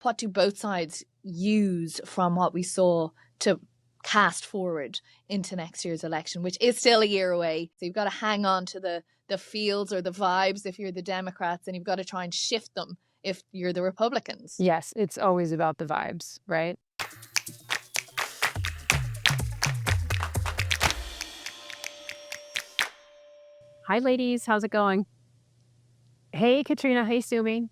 what do both sides use from what we saw to cast forward into next year's election, which is still a year away. So you've got to hang on to the feels or the vibes if you're the Democrats, and you've got to try and shift them if you're the Republicans. Yes, it's always about the vibes, right? Hi, ladies. How's it going? Hey, Katrina. Hey, Sumi.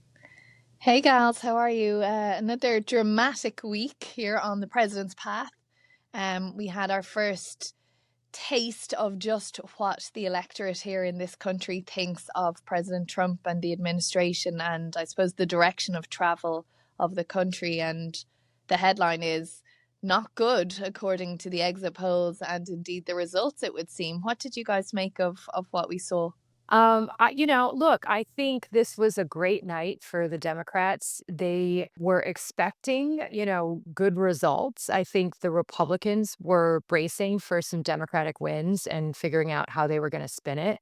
Hey, gals, how are you? Another dramatic week here on the President's Path. We had our first taste of just what the electorate here in this country thinks of President Trump and the administration, and I suppose the direction of travel of the country. And the headline is not good, according to the exit polls and indeed the results, it would seem. What did you guys make of what we saw? Look, I think this was a great night for the Democrats. They were expecting, good results. I think the Republicans were bracing for some Democratic wins and figuring out how they were going to spin it.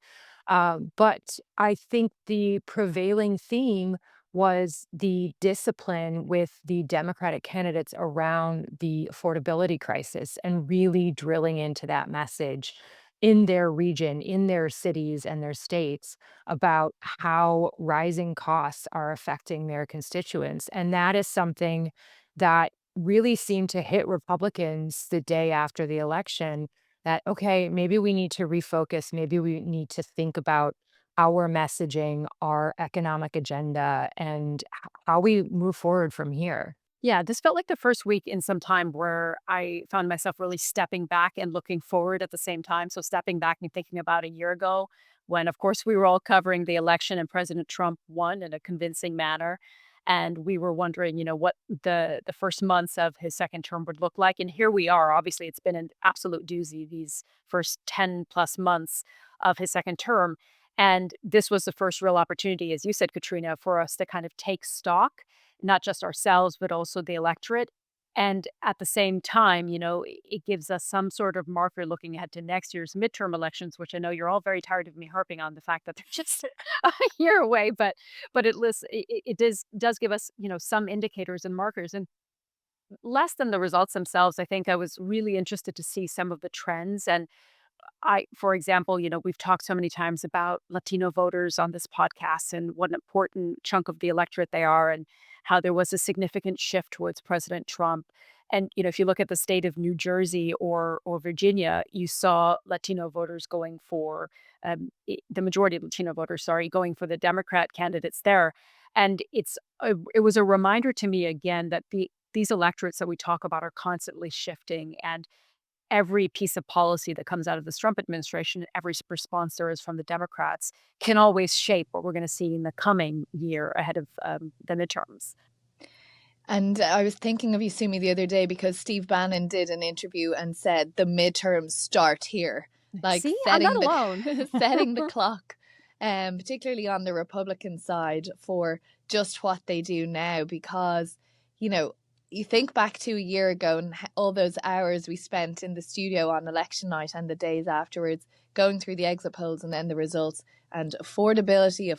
But I think the prevailing theme was the discipline with the Democratic candidates around the affordability crisis and really drilling into that message in their region, in their cities and their states about how rising costs are affecting their constituents. And that is something that really seemed to hit Republicans the day after the election that, okay, maybe we need to refocus. Maybe we need to think about our messaging, our economic agenda, and how we move forward from here. Yeah, this felt like the first week in some time where I found myself really stepping back and looking forward at the same time. So, stepping back and thinking about a year ago when, of course, we were all covering the election and President Trump won in a convincing manner. And we were wondering, what the first months of his second term would look like. And here we are. Obviously, it's been an absolute doozy these first 10 plus months of his second term. And this was the first real opportunity, as you said, Katrina, for us to kind of take stock, not just ourselves, but also the electorate. And at the same time, it gives us some sort of marker looking ahead to next year's midterm elections, which I know you're all very tired of me harping on the fact that they're just a year away, but it does give us, some indicators and markers. And less than the results themselves, I think I was really interested to see some of the trends. And for example, we've talked so many times about Latino voters on this podcast and what an important chunk of the electorate they are, and how there was a significant shift towards President Trump. And, if you look at the state of New Jersey or Virginia, you saw Latino voters going for the majority of Latino voters, sorry, going for the Democrat candidates there. And it was a reminder to me again that these electorates that we talk about are constantly shifting, and every piece of policy that comes out of this Trump administration, every response there is from the Democrats, can always shape what we're going to see in the coming year ahead of the midterms. And I was thinking of you, Sumi, the other day because Steve Bannon did an interview and said the midterms start here, like See, I'm not alone. setting the clock, particularly on the Republican side for just what they do now. Because, you think back to a year ago and all those hours we spent in the studio on election night and the days afterwards, going through the exit polls and then the results, and affordability,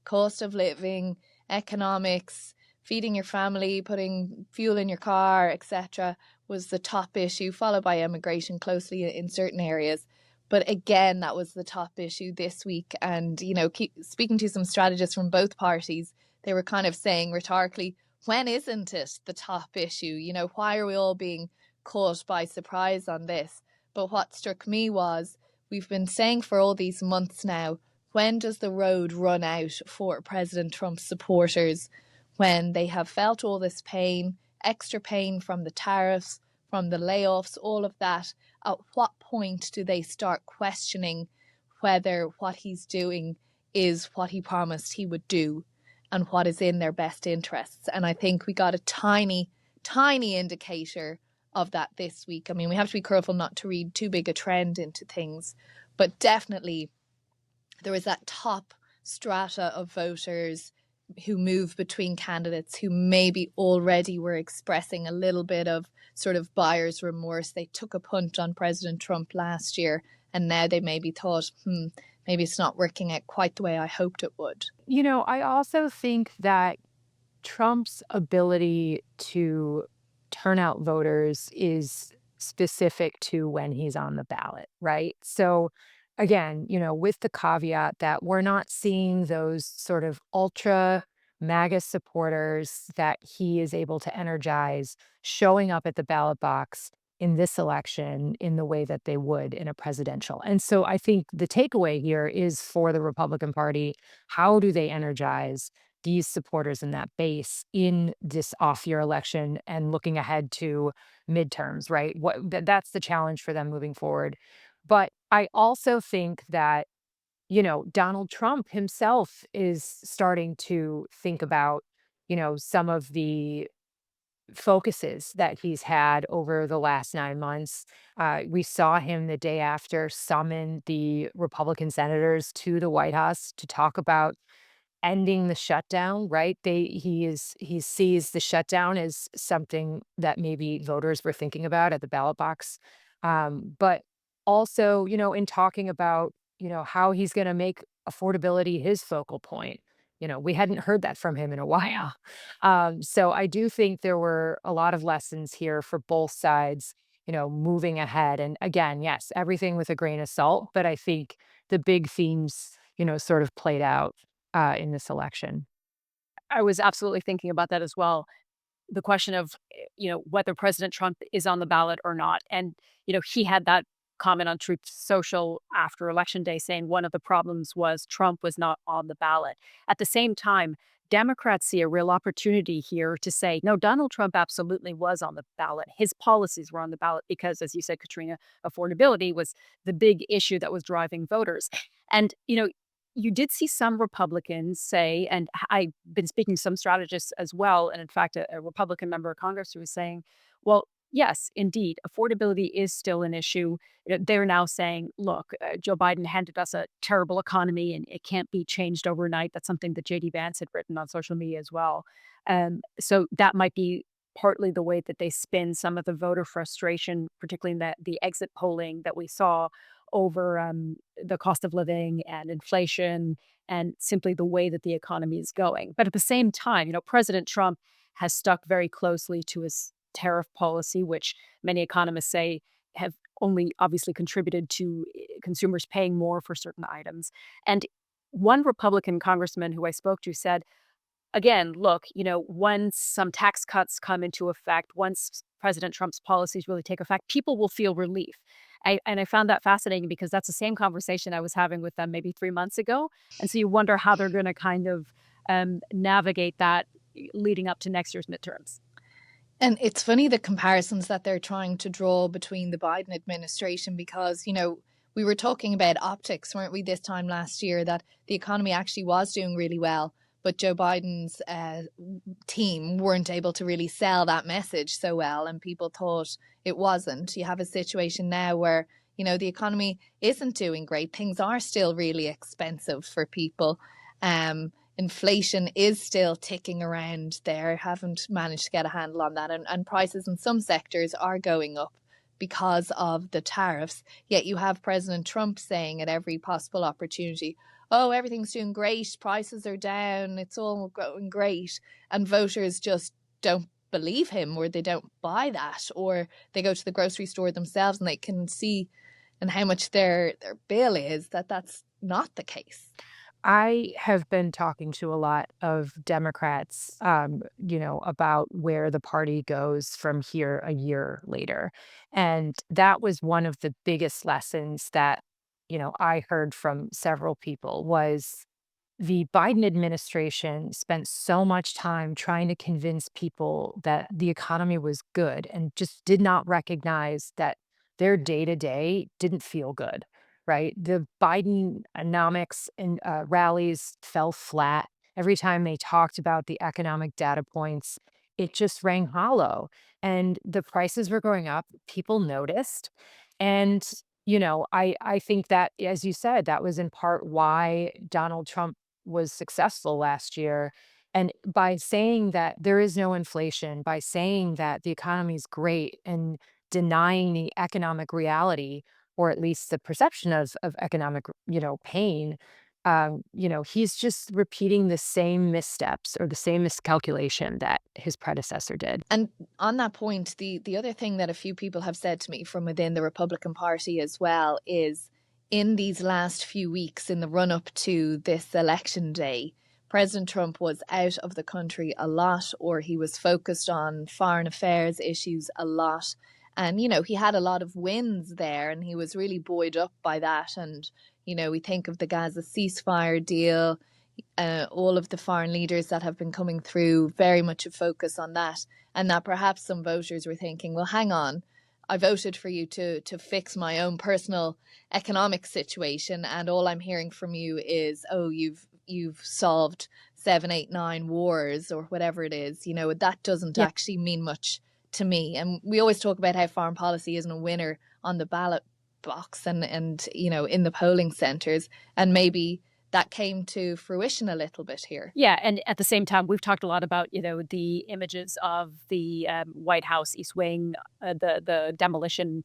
cost of living, economics, feeding your family, putting fuel in your car, etc., was the top issue, followed by immigration closely in certain areas. But again, that was the top issue this week. And, speaking to some strategists from both parties, they were kind of saying rhetorically, when isn't it the top issue? Why are we all being caught by surprise on this? But what struck me was we've been saying for all these months now, when does the road run out for President Trump's supporters when they have felt all this pain, extra pain from the tariffs, from the layoffs, all of that? At what point do they start questioning whether what he's doing is what he promised he would do and what is in their best interests? And I think we got a tiny, tiny indicator of that this week. I mean, we have to be careful not to read too big a trend into things, but definitely there was that top strata of voters who move between candidates who maybe already were expressing a little bit of sort of buyer's remorse. They took a punt on President Trump last year, and now they maybe thought, maybe it's not working out quite the way I hoped it would. I also think that Trump's ability to turn out voters is specific to when he's on the ballot, right? So again, with the caveat that we're not seeing those sort of ultra MAGA supporters that he is able to energize showing up at the ballot box in this election in the way that they would in a presidential. And so I think the takeaway here is for the Republican Party, how do they energize these supporters in that base in this off year election and looking ahead to midterms, right? That's the challenge for them moving forward. But I also think that, Donald Trump himself is starting to think about, some of the focuses that he's had over the last 9 months. We saw him the day after summon the Republican senators to the White House to talk about ending the shutdown, right? He sees the shutdown as something that maybe voters were thinking about at the ballot box. But also, in talking about, how he's going to make affordability his focal point. We hadn't heard that from him in a while. So I do think there were a lot of lessons here for both sides, moving ahead. And again, yes, everything with a grain of salt, but I think the big themes, sort of played out in this election. I was absolutely thinking about that as well. The question of, whether President Trump is on the ballot or not. And, he had that comment on Truth Social after Election Day saying one of the problems was Trump was not on the ballot. At the same time, Democrats see a real opportunity here to say, no, Donald Trump absolutely was on the ballot. His policies were on the ballot because, as you said, Katrina, affordability was the big issue that was driving voters. And, you did see some Republicans say, and I've been speaking to some strategists as well, and in fact, a Republican member of Congress who was saying, well, yes, indeed, affordability is still an issue. They're now saying, look, Joe Biden handed us a terrible economy and it can't be changed overnight. That's something that JD Vance had written on social media as well. So that might be partly the way that they spin some of the voter frustration, particularly in the exit polling that we saw over the cost of living and inflation and simply the way that the economy is going. But at the same time, President Trump has stuck very closely to his tariff policy, which many economists say have only obviously contributed to consumers paying more for certain items. And one Republican congressman who I spoke to said, again, look, once some tax cuts come into effect, once President Trump's policies really take effect, people will feel relief. And I found that fascinating because that's the same conversation I was having with them maybe 3 months ago. And so you wonder how they're going to kind of navigate that leading up to next year's midterms. And it's funny the comparisons that they're trying to draw between the Biden administration because, we were talking about optics, weren't we, this time last year, that the economy actually was doing really well, but Joe Biden's team weren't able to really sell that message so well, and people thought it wasn't. You have a situation now where, the economy isn't doing great. Things are still really expensive for people. Inflation is still ticking around there, haven't managed to get a handle on that. And prices in some sectors are going up because of the tariffs. Yet you have President Trump saying at every possible opportunity, oh, everything's doing great, prices are down, it's all going great. And voters just don't believe him, or they don't buy that, or they go to the grocery store themselves and they can see and how much their bill is that's not the case. I have been talking to a lot of Democrats, about where the party goes from here a year later. And that was one of the biggest lessons that, I heard from several people was the Biden administration spent so much time trying to convince people that the economy was good and just did not recognize that their day to day didn't feel good, right? The Bidenomics and rallies fell flat. Every time they talked about the economic data points, it just rang hollow. And the prices were going up. People noticed. And I think that, as you said, that was in part why Donald Trump was successful last year. And by saying that there is no inflation, by saying that the economy is great and denying the economic reality, or at least the perception of economic, pain, he's just repeating the same missteps or the same miscalculation that his predecessor did. And on that point, the other thing that a few people have said to me from within the Republican Party as well is in these last few weeks in the run up to this election day, President Trump was out of the country a lot, or he was focused on foreign affairs issues a lot. And, he had a lot of wins there and he was really buoyed up by that. And, we think of the Gaza ceasefire deal, all of the foreign leaders that have been coming through, very much a focus on that. And that perhaps some voters were thinking, well, hang on, I voted for you to fix my own personal economic situation, and all I'm hearing from you is, oh, you've solved 7, 8, 9 wars or whatever it is. That doesn't Yeah. actually mean much to me. And we always talk about how foreign policy isn't a winner on the ballot box and in the polling centres, and maybe that came to fruition a little bit here. Yeah, and at the same time, we've talked a lot about the images of the White House East Wing, the demolition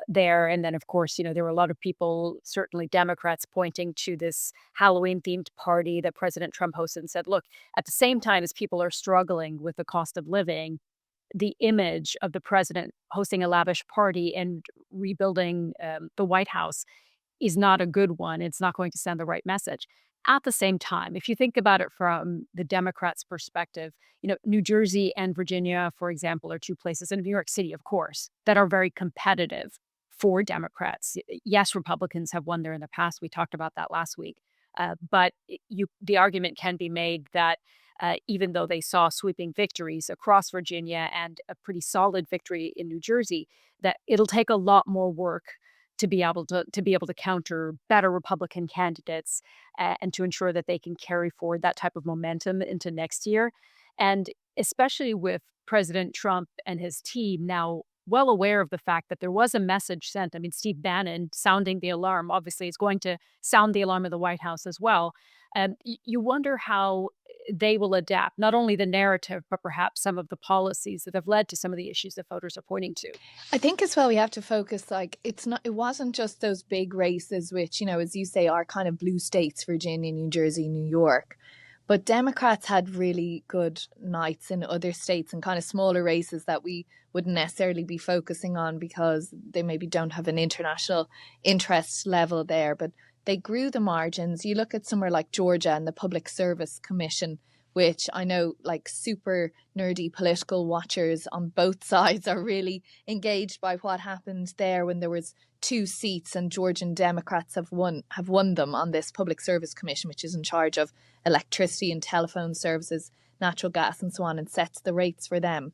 there, and then of course there were a lot of people, certainly Democrats, pointing to this Halloween themed party that President Trump hosted and said, look, at the same time as people are struggling with the cost of living, the image of the president hosting a lavish party and rebuilding the White House is not a good one. It's not going to send the right message. At the same time, if you think about it from the Democrats' perspective, New Jersey and Virginia, for example, are two places, and New York City, of course, that are very competitive for Democrats. Yes, Republicans have won there in the past. We talked about that last week. But the argument can be made that even though they saw sweeping victories across Virginia and a pretty solid victory in New Jersey, that it'll take a lot more work to be able to counter better Republican candidates and to ensure that they can carry forward that type of momentum into next year. And especially with President Trump and his team now well aware of the fact that there was a message sent. I mean, Steve Bannon sounding the alarm obviously is going to sound the alarm of the White House as well. You wonder how they will adapt not only the narrative, but perhaps some of the policies that have led to some of the issues that voters are pointing to. I think as well we have to focus, like, it wasn't just those big races which, as you say, are kind of blue states, Virginia, New Jersey, New York. But Democrats had really good nights in other states and kind of smaller races that we wouldn't necessarily be focusing on because they maybe don't have an international interest level there. But they grew the margins. You look at somewhere like Georgia and the Public Service Commission, which I know like super nerdy political watchers on both sides are really engaged by what happened there when there was 2 seats and Georgian Democrats have won them on this Public Service Commission, which is in charge of electricity and telephone services, natural gas and so on, and sets the rates for them.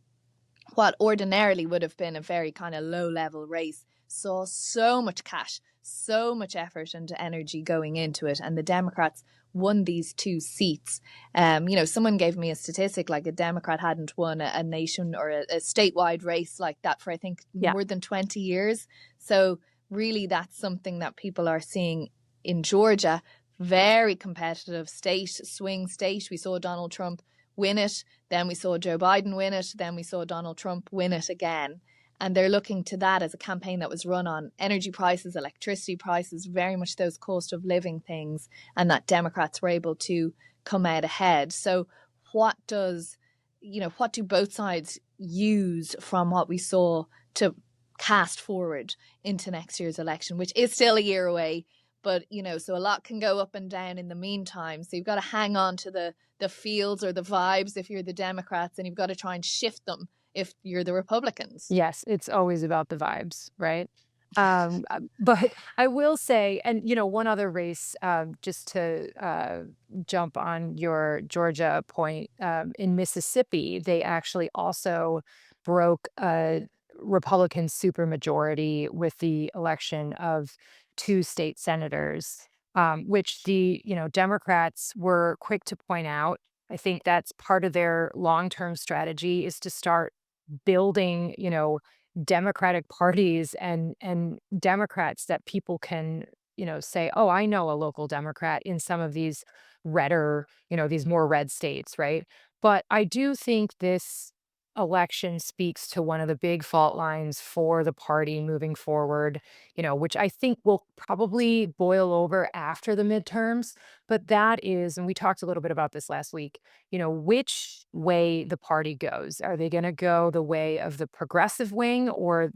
What ordinarily would have been a very kind of low level race saw so much cash, so much effort and energy going into it, and the Democrats won these 2 seats. Someone gave me a statistic like a Democrat hadn't won a nation or a statewide race like that for I think Yeah. more than 20 years. So really that's something that people are seeing in Georgia. Very competitive state, swing state. We saw Donald Trump win it, then we saw Joe Biden win it, then we saw Donald Trump win it again. And they're looking to that as a campaign that was run on energy prices, electricity prices, very much those cost of living things, and that Democrats were able to come out ahead. So what do both sides use from what we saw to cast forward into next year's election, which is still a year away? But, so a lot can go up and down in the meantime. So you've got to hang on to the feels or the vibes if you're the Democrats, and you've got to try and shift them if you're the Republicans. Yes, it's always about the vibes, right? But I will say, and one other race, just to jump on your Georgia point, in Mississippi, they actually also broke a Republican supermajority with the election of 2 state senators, which the Democrats were quick to point out. I think that's part of their long-term strategy is to start building, Democratic parties and Democrats that people can, say, oh, I know a local Democrat in some of these redder, these more red states, right? But I do think this election speaks to one of the big fault lines for the party moving forward, which I think will probably boil over after the midterms. But that is, and we talked a little bit about this last week, which way the party goes. Are they going to go the way of the progressive wing or,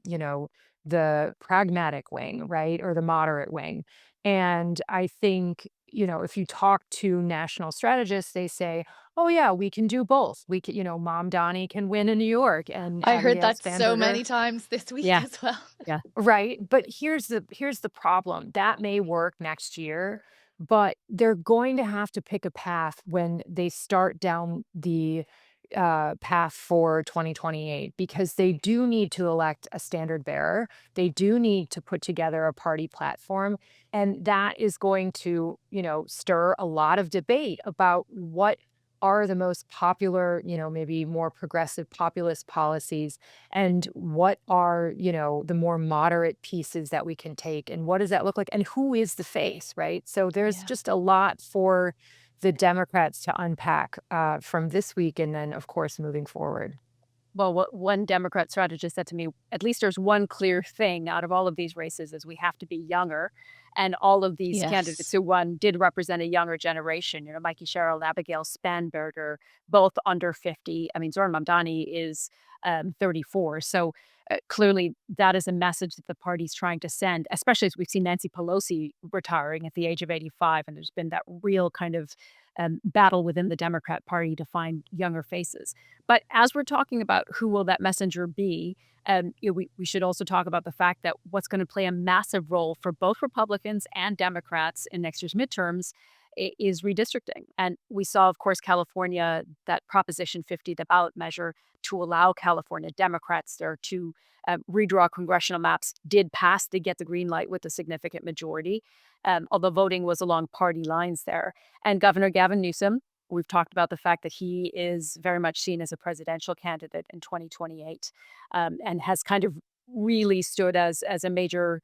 the pragmatic wing, right? Or the moderate wing? And I think, if you talk to national strategists, they say, oh yeah, we can do both. We can, Mom Donnie can win in New York and I heard Abigail that so Spanberger. many times this week Yeah, as well. yeah. Right. But here's the problem. That may work next year, but they're going to have to pick a path when they start down the path for 2028 because they do need to elect a standard bearer. They do need to put together a party platform. And that is going to, stir a lot of debate about what are the most popular, maybe more progressive populist policies and what are, the more moderate pieces that we can take and what does that look like and who is the face, right? So there's Yeah. just a lot for the Democrats to unpack from this week and then, of course, moving forward. Well, what one Democrat strategist said to me, at least there's one clear thing out of all of these races is we have to be younger. And all of these candidates Yes. who won did represent a younger generation. Mikey Sherrill and Abigail Spanberger, both under 50. I mean, Zoran Mamdani is 34. So clearly that is a message that the party's trying to send, especially as we've seen Nancy Pelosi retiring at the age of 85. And there's been that real kind of battle within the Democrat Party to find younger faces. But as we're talking about who will that messenger be, we should also talk about the fact that what's going to play a massive role for both Republicans and Democrats in next year's midterms is redistricting. And we saw, of course, California, that Proposition 50, the ballot measure to allow California Democrats there to redraw congressional maps, did pass to get the green light with a significant majority, although voting was along party lines there. And Governor Gavin Newsom, we've talked about the fact that he is very much seen as a presidential candidate in 2028, and has kind of really stood as a major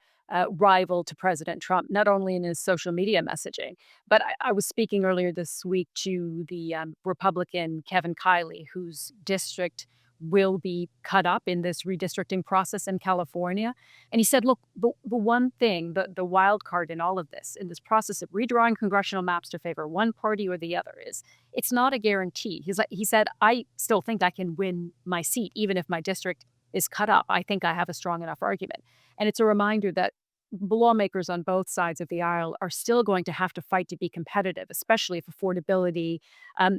rival to President Trump, not only in his social media messaging, but I was speaking earlier this week to the Republican Kevin Kiley, whose district will be cut up in this redistricting process in California. And he said, look, the one thing, the wild card in all of this, in this process of redrawing congressional maps to favor one party or the other, is it's not a guarantee. He said, I still think I can win my seat, even if my district is cut up. I think I have a strong enough argument. And it's a reminder that lawmakers on both sides of the aisle are still going to have to fight to be competitive, especially if affordability,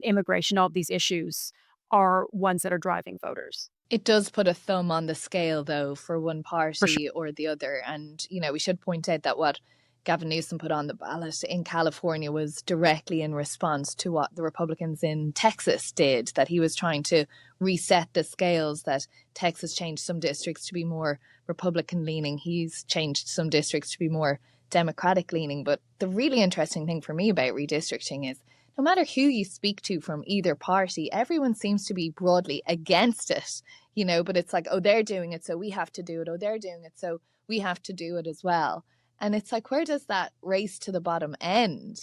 immigration, all of these issues are ones that are driving voters. It does put a thumb on the scale, though, for one For sure. party or the other. And, we should point out that what Gavin Newsom put on the ballot in California was directly in response to what the Republicans in Texas did, that he was trying to reset the scales, that Texas changed some districts to be more Republican leaning. He's changed some districts to be more Democratic leaning. But the really interesting thing for me about redistricting is no matter who you speak to from either party, everyone seems to be broadly against it, but it's like, oh, they're doing it, so we have to do it. Oh, they're doing it, so we have to do it as well. And it's like, where does that race to the bottom end?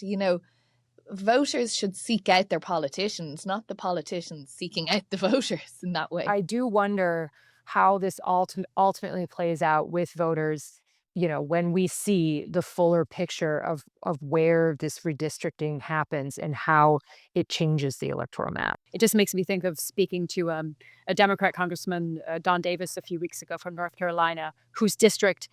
Voters should seek out their politicians, not the politicians seeking out the voters in that way. I do wonder how this ultimately plays out with voters, when we see the fuller picture of where this redistricting happens and how it changes the electoral map. It just makes me think of speaking to a Democrat Congressman, Don Davis, a few weeks ago from North Carolina, whose district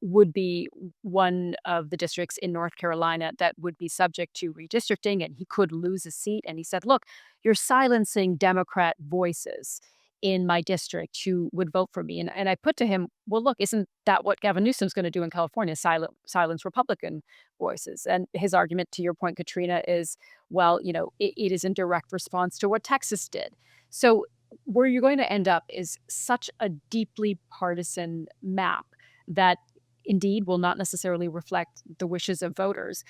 would be one of the districts in North Carolina that would be subject to redistricting, and he could lose a seat. And he said, look, you're silencing Democrat voices in my district who would vote for me. And I put to him, well, look, isn't that what Gavin Newsom's going to do in California, silence Republican voices? And his argument, to your point, Katrina, is, well, it is in direct response to what Texas did. So where you're going to end up is such a deeply partisan map that indeed will not necessarily reflect the wishes of voters,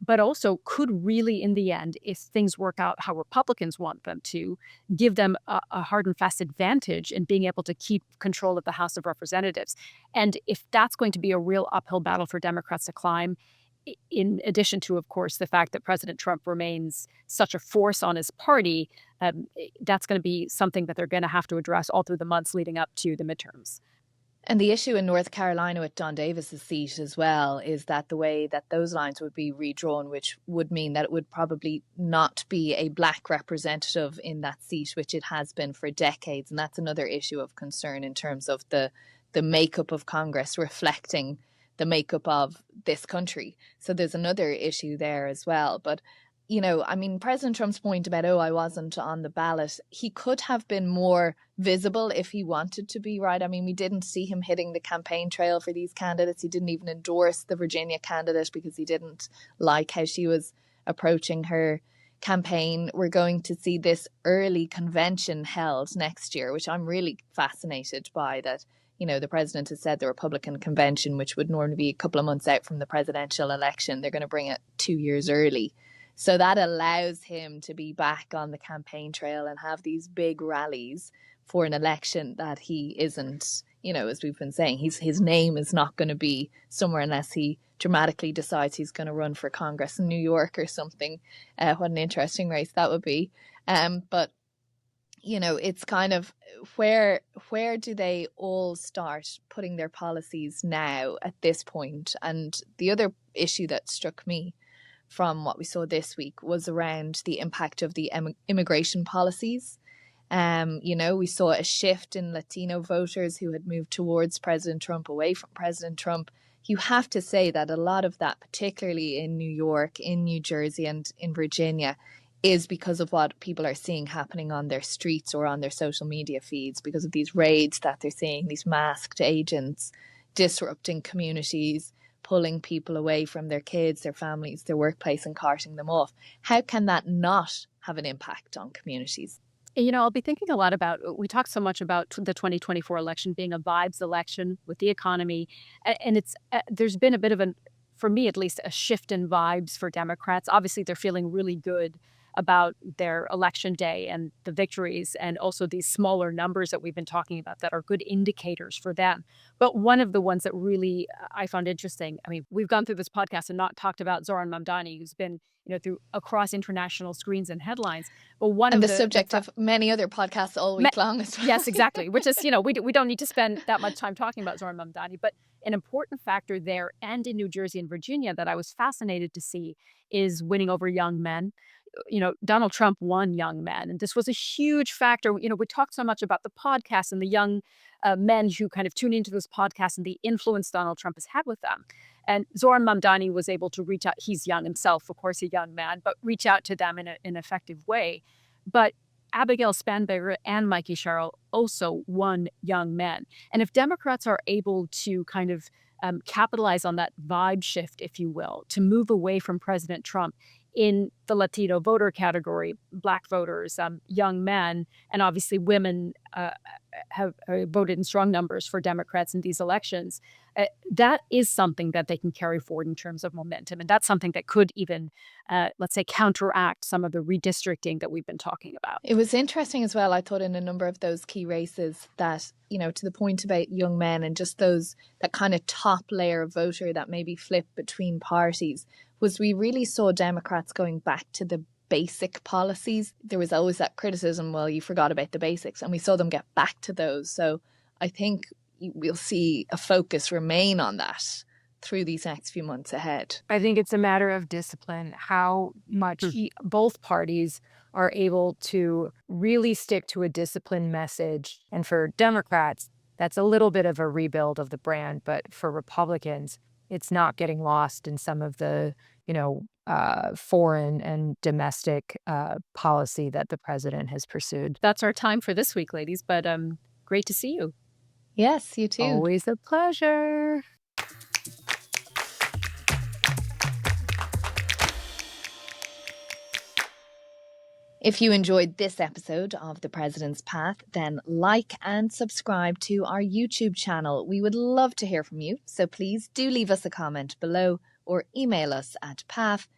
but also could really, in the end, if things work out how Republicans want them to, give them a hard and fast advantage in being able to keep control of the House of Representatives. And if that's going to be a real uphill battle for Democrats to climb, in addition to, of course, the fact that President Trump remains such a force on his party, that's going to be something that they're going to have to address all through the months leading up to the midterms. And the issue in North Carolina with Don Davis's seat as well is that the way that those lines would be redrawn, which would mean that it would probably not be a black representative in that seat, which it has been for decades. And that's another issue of concern in terms of the makeup of Congress reflecting the makeup of this country. So there's another issue there as well. But I mean, President Trump's point about, I wasn't on the ballot, he could have been more visible if he wanted to be, right? I mean, we didn't see him hitting the campaign trail for these candidates. He didn't even endorse the Virginia candidate because he didn't like how she was approaching her campaign. We're going to see this early convention held next year, which I'm really fascinated by, that the president has said the Republican convention, which would normally be a couple of months out from the presidential election, they're going to bring it 2 years early. So that allows him to be back on the campaign trail and have these big rallies for an election that he isn't, as we've been saying, his name is not going to be somewhere unless he dramatically decides he's going to run for Congress in New York or something. What an interesting race that would be. But it's kind of where do they all start putting their policies now at this point? And the other issue that struck me from what we saw this week was around the impact of the immigration policies. We saw a shift in Latino voters who had moved towards President Trump, away from President Trump. You have to say that a lot of that, particularly in New York, in New Jersey and in Virginia, is because of what people are seeing happening on their streets or on their social media feeds, because of these raids that they're seeing, these masked agents disrupting communities, pulling people away from their kids, their families, their workplace, and carting them off. How can that not have an impact on communities? I'll be thinking a lot about, we talk so much about the 2024 election being a vibes election with the economy. And there's been a bit of for me at least, a shift in vibes for Democrats. Obviously, they're feeling really good about their election day and the victories, and also these smaller numbers that we've been talking about that are good indicators for them. But one of the ones that really I found interesting, I mean, we've gone through this podcast and not talked about Zohran Mamdani, who's been through across international screens and headlines. But one and of the subject of many other podcasts all week long as well. Yes, exactly. Which is, we don't need to spend that much time talking about Zohran Mamdani. But an important factor there and in New Jersey and Virginia that I was fascinated to see is winning over young men. Donald Trump won young men, and this was a huge factor. We talked so much about the podcast and the young men who kind of tune into those podcasts and the influence Donald Trump has had with them. And Zohran Mamdani was able to reach out. He's young himself, of course, a young man, but reach out to them in an effective way. But Abigail Spanberger and Mikey Sherrill also won young men. And if Democrats are able to kind of capitalize on that vibe shift, if you will, to move away from President Trump in the Latino voter category, Black voters, young men, and obviously women have voted in strong numbers for Democrats in these elections. That is something that they can carry forward in terms of momentum. And that's something that could even, let's say, counteract some of the redistricting that we've been talking about. It was interesting as well, I thought, in a number of those key races that, to the point about young men and just that kind of top layer of voter that maybe flip between parties, was we really saw Democrats going back to the basic policies. There was always that criticism, well, you forgot about the basics, and we saw them get back to those. So I think we'll see a focus remain on that through these next few months ahead. I think it's a matter of discipline, how much both parties are able to really stick to a disciplined message. And for Democrats, that's a little bit of a rebuild of the brand. But for Republicans, it's not getting lost in some of the, foreign and domestic policy that the president has pursued. That's our time for this week, ladies. But great to see you. Yes, you too. Always a pleasure. If you enjoyed this episode of The President's Path, then like and subscribe to our YouTube channel. We would love to hear from you, so please do leave us a comment below or email us at path@bbc.co.uk.